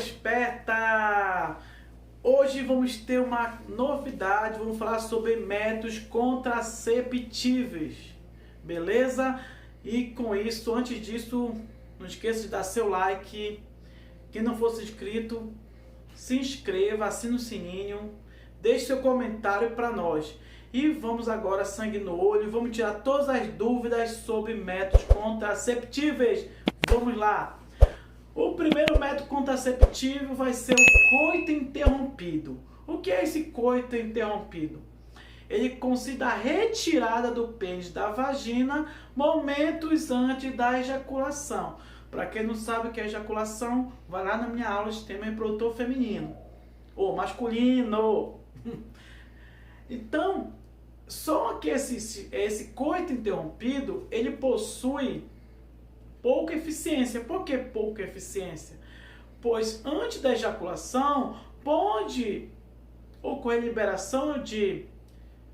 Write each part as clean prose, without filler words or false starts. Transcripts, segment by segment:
Esperta! Hoje vamos ter uma novidade, vamos falar sobre métodos contraceptivos, beleza? E com isso, antes disso, não esqueça de dar seu like. Quem não for inscrito, se inscreva, assine o sininho, deixe seu comentário para nós. E vamos agora sangue no olho, vamos tirar todas as dúvidas sobre métodos contraceptivos. Vamos lá! O primeiro método contraceptivo vai ser o coito interrompido. O que é esse coito interrompido? Ele consiste na retirada do pênis da vagina momentos antes da ejaculação. Para quem não sabe o que é ejaculação, vai lá na minha aula de sistema reprodutor feminino ou masculino. Então, só que esse coito interrompido, ele possui pouca eficiência. Por que pouca eficiência? Pois antes da ejaculação pode ocorrer liberação de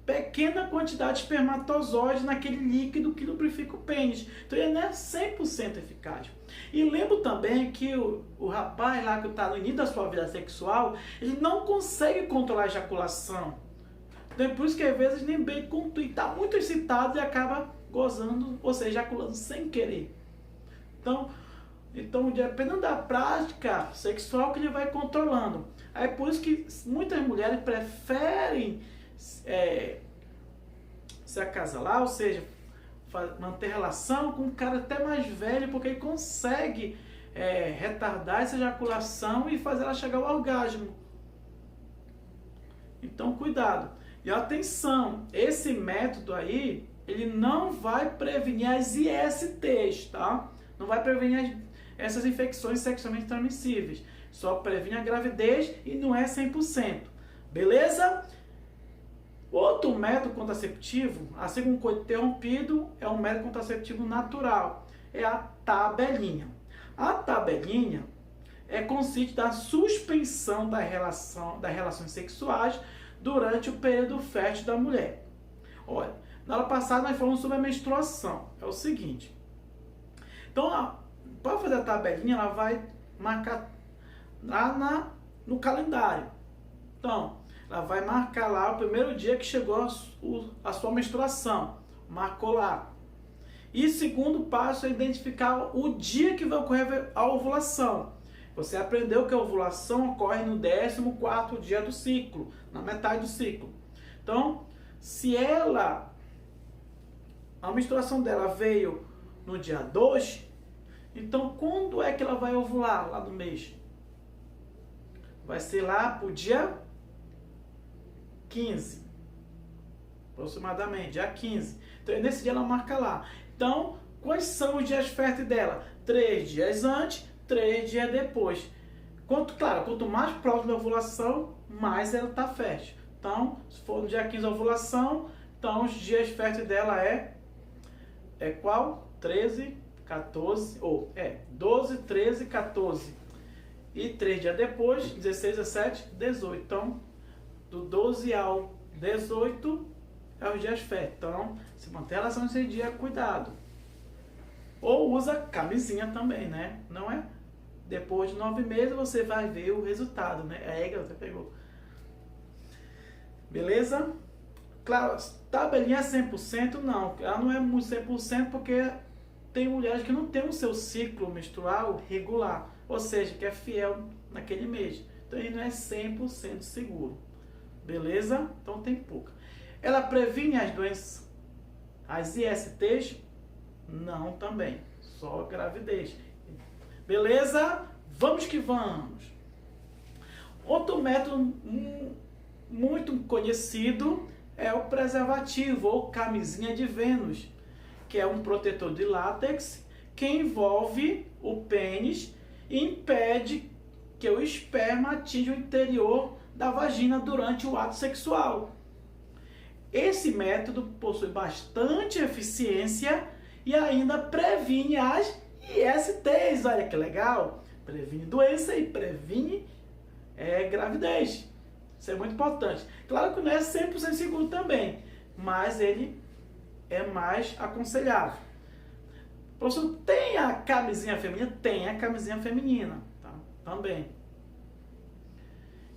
pequena quantidade de espermatozoide naquele líquido que lubrifica o pênis. Então ele não é 100% eficaz. E lembro também que o rapaz lá que está no início da sua vida sexual, ele não consegue controlar a ejaculação. Então é por isso que às vezes nem bem está muito excitado e acaba gozando, ou seja, ejaculando sem querer. Então, dependendo da prática sexual que ele vai controlando. Aí por isso que muitas mulheres preferem se acasalar, ou seja, manter relação com um cara até mais velho, porque ele consegue retardar essa ejaculação e fazer ela chegar ao orgasmo. Então, cuidado. E atenção, esse método aí, ele não vai prevenir as ISTs, tá? Não vai prevenir essas infecções sexualmente transmissíveis. Só previne a gravidez e não é 100%. Beleza? Outro método contraceptivo, assim como o coito interrompido, é um método contraceptivo natural. É a tabelinha. A tabelinha consiste na suspensão das relações sexuais durante o período fértil da mulher. Olha, na aula passada nós falamos sobre a menstruação. É o seguinte. Então, para fazer a tabelinha, ela vai marcar lá no calendário. Então, ela vai marcar lá o primeiro dia que chegou a sua menstruação. Marcou lá. E o segundo passo é identificar o dia que vai ocorrer a ovulação. Você aprendeu que a ovulação ocorre no 14º dia do ciclo, na metade do ciclo. Então, se a menstruação dela veio no dia 2, então quando é que ela vai ovular lá no mês? Vai ser lá pro dia 15, aproximadamente, dia 15. Então nesse dia ela marca lá. Então, quais são os dias férteis dela? 3 dias antes, 3 dias depois. Quanto mais próximo da ovulação, mais ela está fértil. Então, se for no dia 15 a ovulação, então os dias férteis dela é qual? 13, 14, 12, 13, 14. E 3 dias depois, 16, 17, 18. Então, do 12 ao 18 é os dias férteis. Então, se manter a relação nesse dia, cuidado. Ou usa camisinha também, né? Não é? Depois de 9 meses você vai ver o resultado, né? É aí que você pegou. Beleza? Claro, tabelinha é 100%? Não. Ela não é 100% porque tem mulheres que não têm o seu ciclo menstrual regular. Ou seja, que é fiel naquele mês. Então ele não é 100% seguro. Beleza? Então tem pouca. Ela previne as doenças, as ISTs? Não também. Só gravidez. Beleza? Vamos que vamos. Outro método muito conhecido é o preservativo ou camisinha de Vênus, que é um protetor de látex que envolve o pênis e impede que o esperma atinja o interior da vagina durante o ato sexual. Esse método possui bastante eficiência e ainda previne as ISTs. Olha que legal! Previne doença e previne gravidez. Isso é muito importante. Claro que não é 100% seguro também, mas ele é mais aconselhável. Professor, tem a camisinha feminina? Tem a camisinha feminina, tá? Também.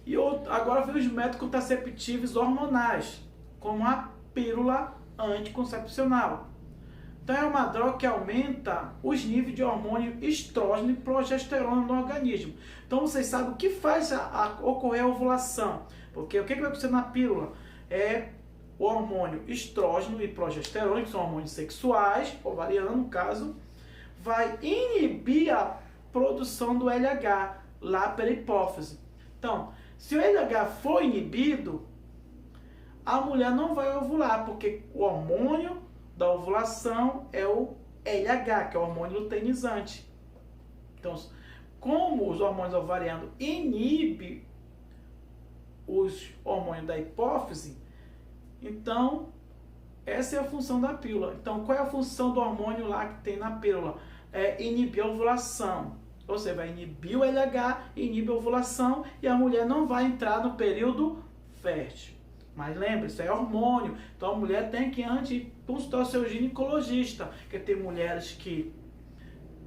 E agora vem os métodos contraceptivos hormonais, como a pílula anticoncepcional. Então é uma droga que aumenta os níveis de hormônio estrógeno e progesterona no organismo. Então vocês sabem o que faz ocorrer a ovulação. Porque o que vai acontecer na pílula? É o hormônio estrógeno e progesterona, que são hormônios sexuais, ovariano no caso, vai inibir a produção do LH lá pela hipófise. Então, se o LH for inibido, a mulher não vai ovular, porque o hormônio da ovulação é o LH, que é o hormônio luteinizante. Então, como os hormônios ovarianos inibem os hormônios da hipófise, então essa é a função da pílula. Então, qual é a função do hormônio lá que tem na pílula? É inibir a ovulação. Ou seja, vai inibir o LH, inibe a ovulação e a mulher não vai entrar no período fértil. Mas lembre, isso é hormônio. Então a mulher tem que antes consultar o seu ginecologista. Porque tem mulheres que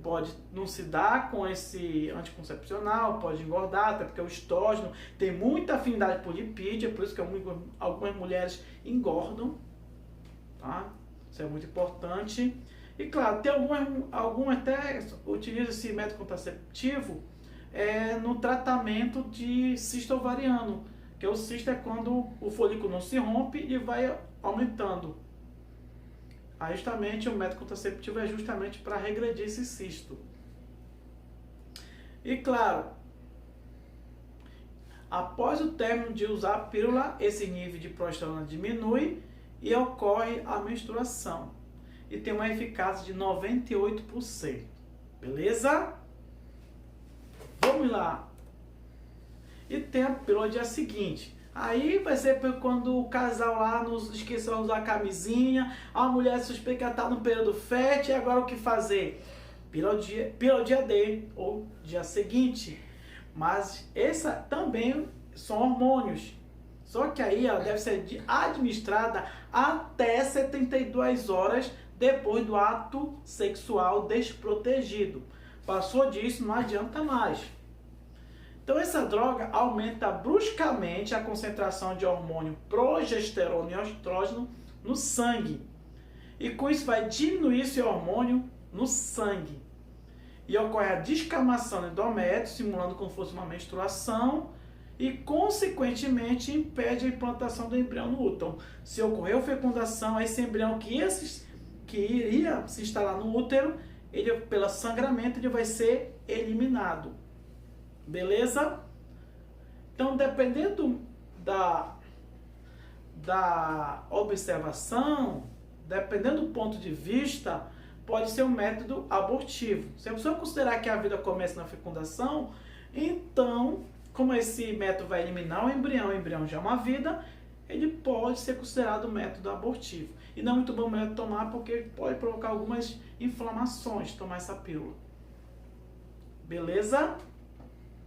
pode não se dar com esse anticoncepcional, pode engordar, até porque o estrógeno tem muita afinidade por lipídio, é por isso que algumas mulheres engordam. Tá? Isso é muito importante. E claro, tem algumas até utilizam esse método contraceptivo no tratamento de cisto ovariano. Que o cisto é quando o folículo não se rompe e vai aumentando. Aí justamente o método contraceptivo é justamente para regredir esse cisto. E claro, após o término de usar a pílula, esse nível de progesterona diminui e ocorre a menstruação. E tem uma eficácia de 98%. Beleza? Vamos lá. E tem a pílula dia seguinte. Aí vai ser quando o casal lá esqueceu de usar a camisinha, a mulher suspeita que ela está no período fértil, e agora o que fazer? Pílula dia D, ou dia seguinte. Mas essa também são hormônios. Só que aí ela deve ser administrada até 72 horas depois do ato sexual desprotegido. Passou disso, não adianta mais. Então essa droga aumenta bruscamente a concentração de hormônio progesterona e estrógeno no sangue. E com isso vai diminuir esse hormônio no sangue. E ocorre a descamação do endométrio, simulando como se fosse uma menstruação, e consequentemente impede a implantação do embrião no útero. Então, se ocorreu fecundação, esse embrião que iria se instalar no útero, ele, pelo sangramento, ele vai ser eliminado. Beleza? Então, dependendo da observação, dependendo do ponto de vista, pode ser um método abortivo. Se a pessoa considerar que a vida começa na fecundação, então, como esse método vai eliminar o embrião já é uma vida, ele pode ser considerado um método abortivo. E não é muito bom mesmo tomar, porque pode provocar algumas inflamações tomar essa pílula. Beleza?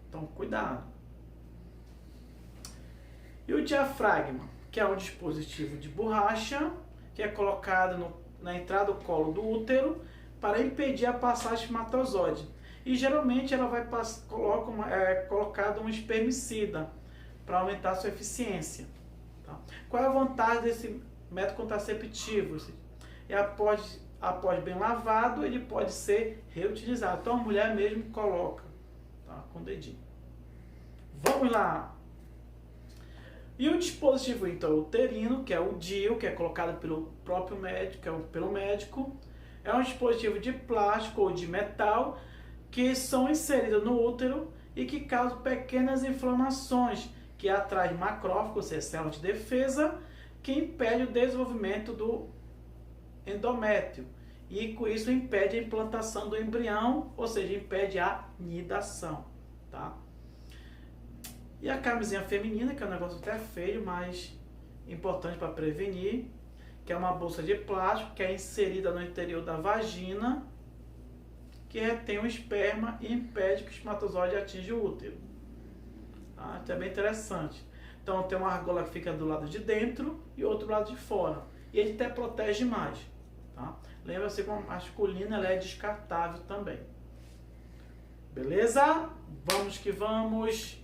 Então, cuidado. E o diafragma, que é um dispositivo de borracha, que é colocado na entrada do colo do útero para impedir a passagem espermatozoide. E geralmente ela vai colocado um espermicida para aumentar a sua eficiência. Tá? Qual é a vantagem desse método contraceptivo? E após bem lavado, ele pode ser reutilizado. Então a mulher mesmo coloca, tá? Com o dedinho. Vamos lá. E o dispositivo intrauterino, que é o DIU, que é colocado pelo próprio médico, pelo médico, é um dispositivo de plástico ou de metal que são inseridos no útero e que causam pequenas inflamações que atraem macrófagos, ou seja, células de defesa, que impede o desenvolvimento do endométrio. E com isso impede a implantação do embrião, ou seja, impede a nidação. Tá? E a camisinha feminina, que é um negócio até feio, mas importante para prevenir, que é uma bolsa de plástico que é inserida no interior da vagina, que retém o esperma e impede que o espermatozoide atinja o útero. Tá? Isso é bem interessante. Então tem uma argola que fica do lado de dentro e outro do lado de fora. E ele até protege mais. Tá? Lembra-se que a masculina ela é descartável também. Beleza? Vamos que vamos.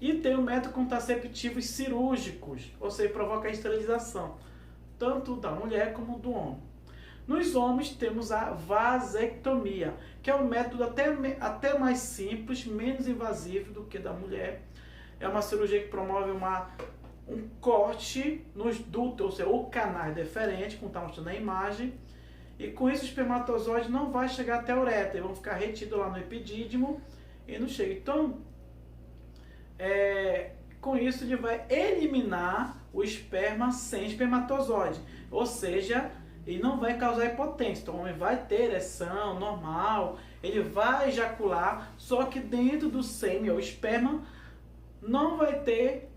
E tem o método contraceptivos cirúrgicos, ou seja, provoca a esterilização, tanto da mulher como do homem. Nos homens temos a vasectomia, que é um método até mais simples, menos invasivo do que da mulher. É uma cirurgia que promove um corte nos dutos, ou seja, o canais deferente, como está mostrando na imagem. E com isso o espermatozoide não vai chegar até a uretra, eles vão ficar retidos lá no epidídimo e não chega. Então, com isso ele vai eliminar o esperma sem espermatozoide, ou seja, ele não vai causar impotência. Então o homem vai ter ereção normal, ele vai ejacular, só que dentro do sêmen ou esperma não vai ter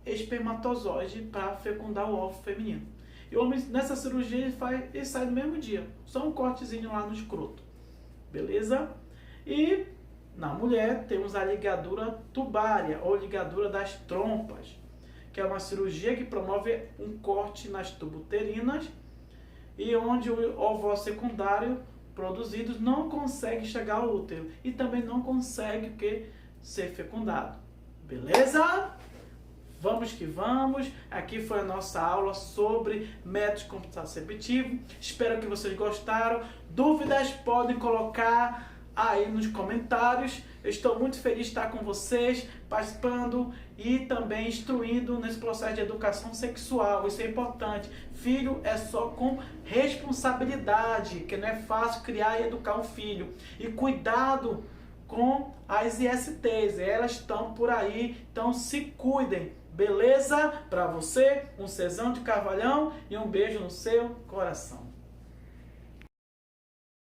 espermatozoide para fecundar o óvulo feminino. E o homem nessa cirurgia ele sai no mesmo dia, só um cortezinho lá no escroto, beleza? E na mulher temos a ligadura tubária ou ligadura das trompas, que é uma cirurgia que promove um corte nas tubuterinas e onde o óvulo secundário produzido não consegue chegar ao útero e também não consegue ser fecundado. Beleza? Vamos que vamos. Aqui foi a nossa aula sobre métodos contraceptivos. Espero que vocês gostaram. Dúvidas podem colocar aí nos comentários. Eu estou muito feliz de estar com vocês, participando e também instruindo nesse processo de educação sexual. Isso é importante. Filho é só com responsabilidade, que não é fácil criar e educar um filho. E cuidado com as ISTs, elas estão por aí, então se cuidem, beleza? Para você, um Cezão de Carvalhão e um beijo no seu coração.